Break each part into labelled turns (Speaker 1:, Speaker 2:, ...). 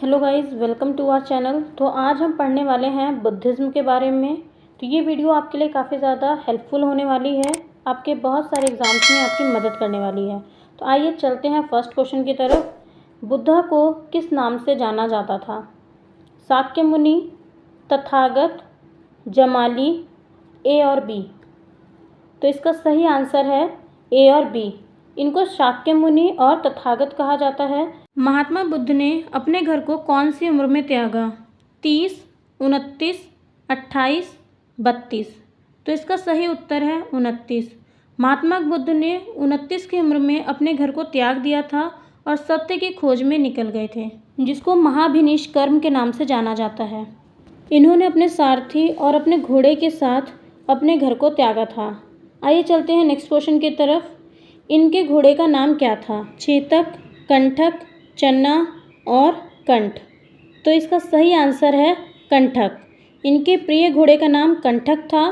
Speaker 1: Hello guys, welcome to our channel. तो आज हम पढ़ने वाले हैं बुद्धिज़्म के बारे में। तो ये वीडियो आपके लिए काफ़ी ज़्यादा हेल्पफुल होने वाली है। आपके बहुत सारे एग्जाम्स में आपकी मदद करने वाली है। तो आइए चलते हैं फर्स्ट क्वेश्चन की तरफ। बुद्धा को किस नाम से जाना जाता था? शाक्य मुनि, तथागत, जमाली, ए और बी। तो इसका सही आंसर है ए और बी। इनको शाक्य मुनि और तथागत कहा जाता है। महात्मा बुद्ध ने अपने घर को कौन सी उम्र में त्यागा? 30, 29, 28, 32। तो इसका सही उत्तर है 29। महात्मा बुद्ध ने 29 की उम्र में अपने घर को त्याग दिया था और सत्य की खोज में निकल गए थे, जिसको महाभिनिष्कर्म के नाम से जाना जाता है। इन्होंने अपने सारथी और अपने घोड़े के साथ अपने घर को त्यागा था। आइए चलते हैं नेक्स्ट क्वेश्चन की तरफ। इनके घोड़े का नाम क्या था? चेतक, कंठक, चन्ना और कंठ। तो इसका सही आंसर है कंठक। इनके प्रिय घोड़े का नाम कंठक था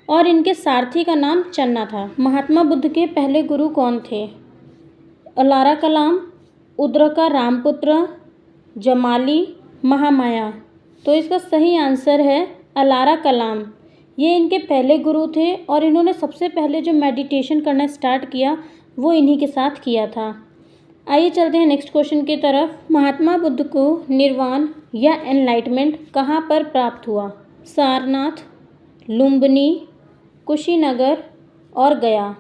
Speaker 1: और इनके सारथी का नाम चन्ना था। महात्मा बुद्ध के पहले गुरु कौन थे? अलारा कलाम, उद्रका रामपुत्र, जमाली, महामाया। तो इसका सही आंसर है अलारा कलाम। ये इनके पहले गुरु थे और इन्होंने सबसे पहले जो मेडिटेशन करना स्टार्ट किया वो इन्हीं के साथ किया था। आइए चलते हैं नेक्स्ट क्वेश्चन की तरफ। महात्मा बुद्ध को निर्वाण या एनलाइटमेंट कहाँ पर प्राप्त हुआ? सारनाथ, लुम्बिनी, कुशीनगर और गया।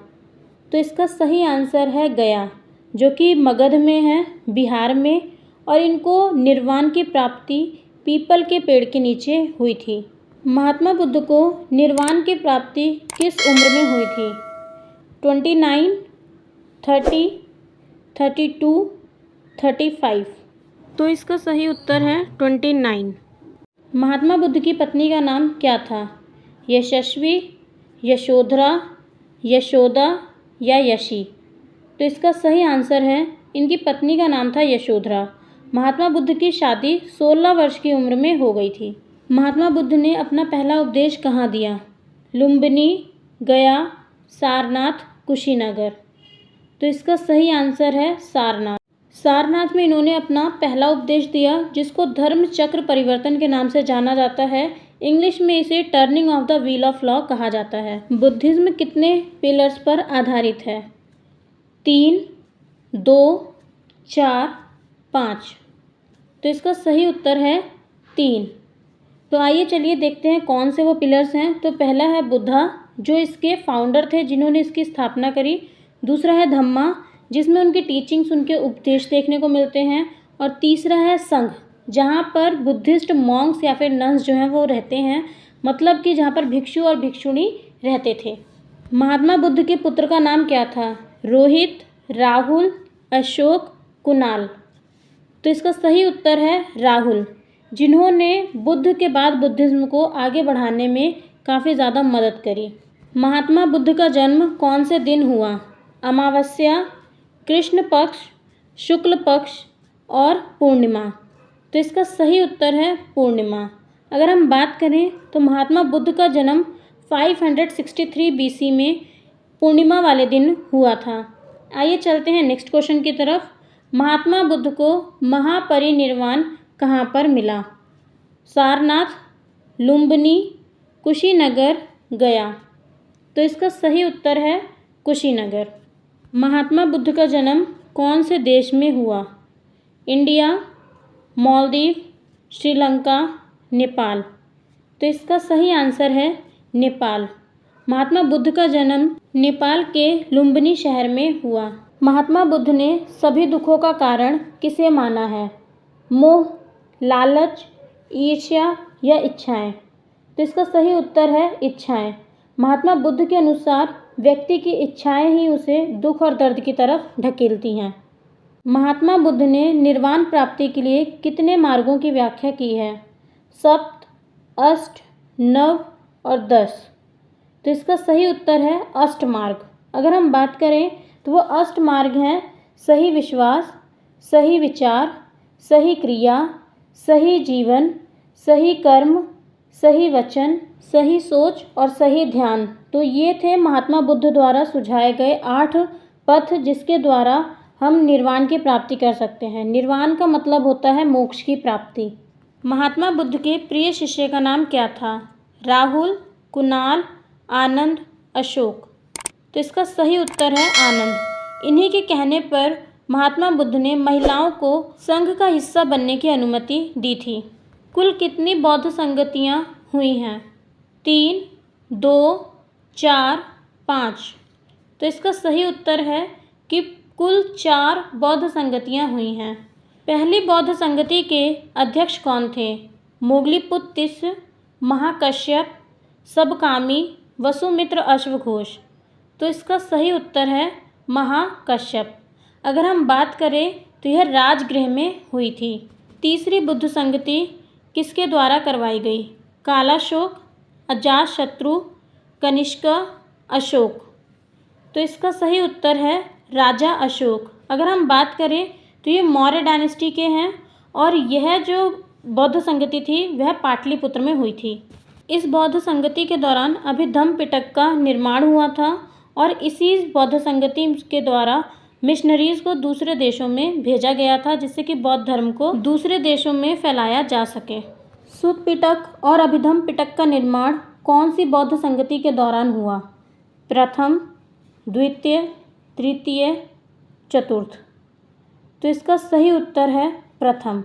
Speaker 1: तो इसका सही आंसर है गया, जो कि मगध में है, बिहार में। और इनको निर्वाण की प्राप्ति पीपल के पेड़ के नीचे हुई थी। महात्मा बुद्ध को निर्वाण की प्राप्ति किस उम्र में हुई थी? 29, 30, 32, 35। तो इसका सही उत्तर है 29। महात्मा बुद्ध की पत्नी का नाम क्या था? यशस्वी, यशोधरा, यशोदा या यशी। तो इसका सही आंसर है इनकी पत्नी का नाम था यशोधरा। महात्मा बुद्ध की शादी 16 वर्ष की उम्र में हो गई थी। महात्मा बुद्ध ने अपना पहला उपदेश कहाँ दिया? लुम्बिनी, गया, सारनाथ, कुशीनगर। तो इसका सही आंसर है सारनाथ। सारनाथ में इन्होंने अपना पहला उपदेश दिया, जिसको धर्म चक्र परिवर्तन के नाम से जाना जाता है। इंग्लिश में इसे turning of the wheel of law कहा जाता है। बुद्धिज्म कितने पिलर्स पर आधारित है? 3, 2, 4, 5। तो इसका सही उत्तर है 3। तो आइए चलिए देखते हैं कौन से वो पिलर्स हैं। तो पहला है बुद्धा, जो इसके फाउंडर थे, जिन्होंने इसकी स्थापना करी। दूसरा है धम्मा, जिसमें उनकी टीचिंग्स, उनके उपदेश देखने को मिलते हैं। और तीसरा है संघ, जहाँ पर बुद्धिस्ट मॉन्क्स या फिर नन्स जो हैं वो रहते हैं, मतलब कि जहाँ पर भिक्षु और भिक्षुणी रहते थे। महात्मा बुद्ध के पुत्र का नाम क्या था? रोहित, राहुल, अशोक, कुणाल। तो इसका सही उत्तर है राहुल, जिन्होंने बुद्ध के बाद बुद्धिज्म को आगे बढ़ाने में काफ़ी ज़्यादा मदद करी। महात्मा बुद्ध का जन्म कौन से दिन हुआ? अमावस्या, कृष्ण पक्ष, शुक्ल पक्ष और पूर्णिमा। तो इसका सही उत्तर है पूर्णिमा। अगर हम बात करें तो महात्मा बुद्ध का जन्म 563 BC में पूर्णिमा वाले दिन हुआ था। आइए चलते हैं नेक्स्ट क्वेश्चन की तरफ। महात्मा बुद्ध को महापरिनिर्वाण कहाँ पर मिला? सारनाथ, लुम्बिनी, कुशीनगर, गया। तो इसका सही उत्तर है कुशीनगर। महात्मा बुद्ध का जन्म कौन से देश में हुआ? इंडिया, मालदीव, श्रीलंका, नेपाल। तो इसका सही आंसर है नेपाल। महात्मा बुद्ध का जन्म नेपाल के लुम्बिनी शहर में हुआ। महात्मा बुद्ध ने सभी दुखों का कारण किसे माना है? मोह, लालच, ईर्ष्या या इच्छाएं। तो इसका सही उत्तर है इच्छाएं। महात्मा बुद्ध के अनुसार व्यक्ति की इच्छाएं ही उसे दुख और दर्द की तरफ ढकेलती हैं। महात्मा बुद्ध ने निर्वाण प्राप्ति के लिए कितने मार्गों की व्याख्या की है? सप्त, अष्ट, नव और 10। तो इसका सही उत्तर है अष्ट मार्ग। अगर हम बात करें तो वो अष्ट मार्ग हैं: सही विश्वास, सही विचार, सही क्रिया, सही जीवन, सही कर्म, सही वचन, सही सोच और सही ध्यान। तो ये थे महात्मा बुद्ध द्वारा सुझाए गए 8 पथ, जिसके द्वारा हम निर्वाण की प्राप्ति कर सकते हैं। निर्वाण का मतलब होता है मोक्ष की प्राप्ति। महात्मा बुद्ध के प्रिय शिष्य का नाम क्या था? राहुल, कुणाल, आनंद, अशोक। तो इसका सही उत्तर है आनंद। इन्हीं के कहने पर महात्मा बुद्ध ने महिलाओं को संघ का हिस्सा बनने की अनुमति दी थी। कुल कितनी बौद्ध संगतियाँ हुई हैं? 3, 2, 4, 5। तो इसका सही उत्तर है कि कुल 4 बौद्ध संगतियाँ हुई हैं। पहली बौद्ध संगति के अध्यक्ष कौन थे? मोगलीपुत्र तिस्स, महाकश्यप, सबकामी, वसुमित्र, अश्वघोष। तो इसका सही उत्तर है महाकश्यप। अगर हम बात करें तो यह राजगृह में हुई थी। तीसरी बुद्ध संगति किसके द्वारा करवाई गई? कालाशोक, अजातशत्रु, कनिष्क, अशोक। तो इसका सही उत्तर है राजा अशोक। अगर हम बात करें तो ये मौर्य डायनेस्टी के हैं और यह जो बौद्ध संगति थी वह पाटलिपुत्र में हुई थी। इस बौद्ध संगति के दौरान अभिधम्म पिटक का निर्माण हुआ था और इसी बौद्ध संगति के द्वारा मिशनरीज़ को दूसरे देशों में भेजा गया था जिससे कि बौद्ध धर्म को दूसरे देशों में फैलाया जा सके। सुत्त पिटक और अभिधम्म पिटक का निर्माण कौन सी बौद्ध संगति के दौरान हुआ? प्रथम, द्वितीय, तृतीय, चतुर्थ। तो इसका सही उत्तर है प्रथम।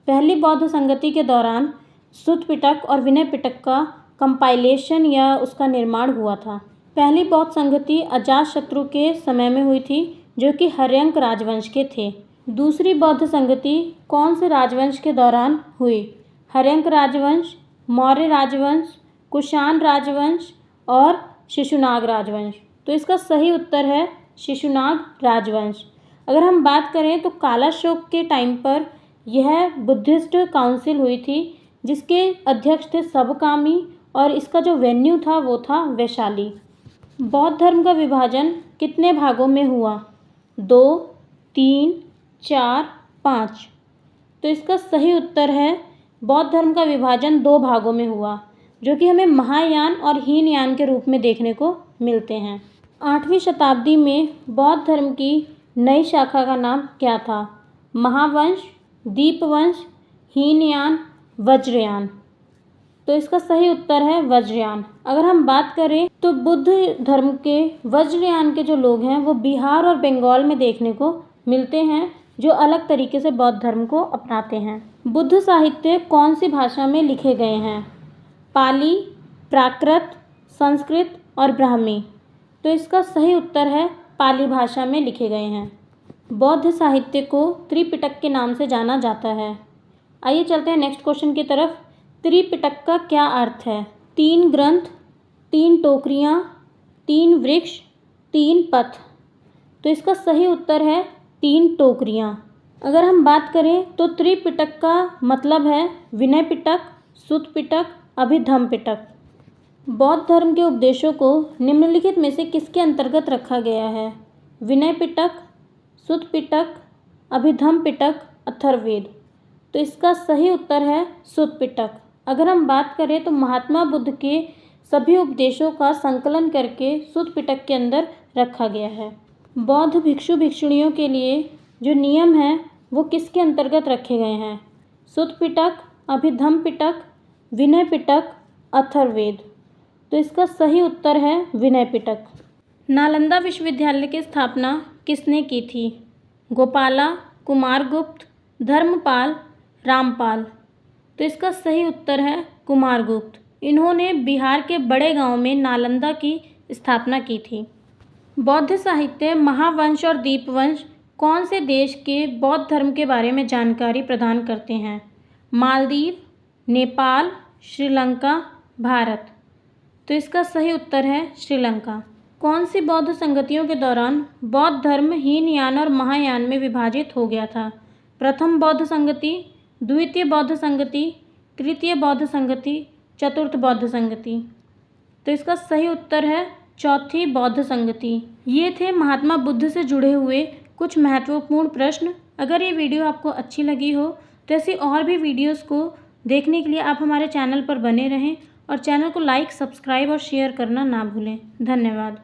Speaker 1: पहली बौद्ध संगति के दौरान सुत्त पिटक और विनय पिटक का कंपाइलेशन या उसका निर्माण हुआ था। पहली बौद्ध संगति अजातशत्रु के समय में हुई थी जो कि हर्यंक राजवंश के थे। दूसरी बौद्ध संगति कौन से राजवंश के दौरान हुई? हर्यंक राजवंश, मौर्य राजवंश, कुषाण राजवंश और शिशुनाग राजवंश। तो इसका सही उत्तर है शिशुनाग राजवंश। अगर हम बात करें तो कालाशोक के टाइम पर यह बुद्धिस्ट काउंसिल हुई थी जिसके अध्यक्ष थे सबकामी और इसका जो वेन्यू था वो था वैशाली। बौद्ध धर्म का विभाजन कितने भागों में हुआ? 2, 3, 4, 5। तो इसका सही उत्तर है बौद्ध धर्म का विभाजन 2 भागों में हुआ जो कि हमें महायान और हीनयान के रूप में देखने को मिलते हैं। 8वीं शताब्दी में बौद्ध धर्म की नई शाखा का नाम क्या था? महावंश, दीपवंश, हीनयान, वज्रयान। तो इसका सही उत्तर है वज्रयान। अगर हम बात करें तो बुद्ध धर्म के वज्रयान के जो लोग हैं वो बिहार और बंगाल में देखने को मिलते हैं जो अलग तरीके से बौद्ध धर्म को अपनाते हैं। बुद्ध साहित्य कौन सी भाषा में लिखे गए हैं? पाली, प्राकृत, संस्कृत और ब्राह्मी। तो इसका सही उत्तर है पाली भाषा में लिखे गए हैं। बौद्ध साहित्य को त्रिपिटक के नाम से जाना जाता है। आइए चलते हैं नेक्स्ट क्वेश्चन की तरफ। त्रिपिटक का क्या अर्थ है? 3 ग्रंथ, 3 टोकरियाँ, 3 वृक्ष, 3 पथ। तो इसका सही उत्तर है 3 टोकरियाँ। अगर हम बात करें तो त्रिपिटक का मतलब है विनय पिटक, सुत्त पिटक, अभिधम्म पिटक। बौद्ध धर्म के उपदेशों को निम्नलिखित में से किसके अंतर्गत रखा गया है? विनय पिटक, सुत्त पिटक, अभिधम्म पिटक, अथर्ववेद। तो इसका सही उत्तर है सुत्त पिटक। अगर हम बात करें तो महात्मा बुद्ध के सभी उपदेशों का संकलन करके सुत्त पिटक के अंदर रखा गया है। बौद्ध भिक्षु भिक्षुणियों के लिए जो नियम हैं वो किसके अंतर्गत रखे गए हैं? सुत्त पिटक, अभिधम्म पिटक, विनय पिटक, अथर्ववेद। तो इसका सही उत्तर है विनय पिटक। नालंदा विश्वविद्यालय की स्थापना किसने की थी? गोपाला, कुमारगुप्त, धर्मपाल, रामपाल। तो इसका सही उत्तर है कुमारगुप्त। इन्होंने बिहार के बड़े गांव में नालंदा की स्थापना की थी। बौद्ध साहित्य महावंश और दीपवंश कौन से देश के बौद्ध धर्म के बारे में जानकारी प्रदान करते हैं? मालदीव, नेपाल, श्रीलंका, भारत। तो इसका सही उत्तर है श्रीलंका। कौन सी बौद्ध संगतियों के दौरान बौद्ध धर्म हीनयान और महायान में विभाजित हो गया था? प्रथम बौद्ध संगति, द्वितीय बौद्ध संगति, तृतीय बौद्ध संगति, चतुर्थ बौद्ध संगति। तो इसका सही उत्तर है चौथी बौद्ध संगति। ये थे महात्मा बुद्ध से जुड़े हुए कुछ महत्वपूर्ण प्रश्न। अगर ये वीडियो आपको अच्छी लगी हो तो ऐसी और भी वीडियोस को देखने के लिए आप हमारे चैनल पर बने रहें और चैनल को लाइक, सब्सक्राइब और शेयर करना ना भूलें। धन्यवाद।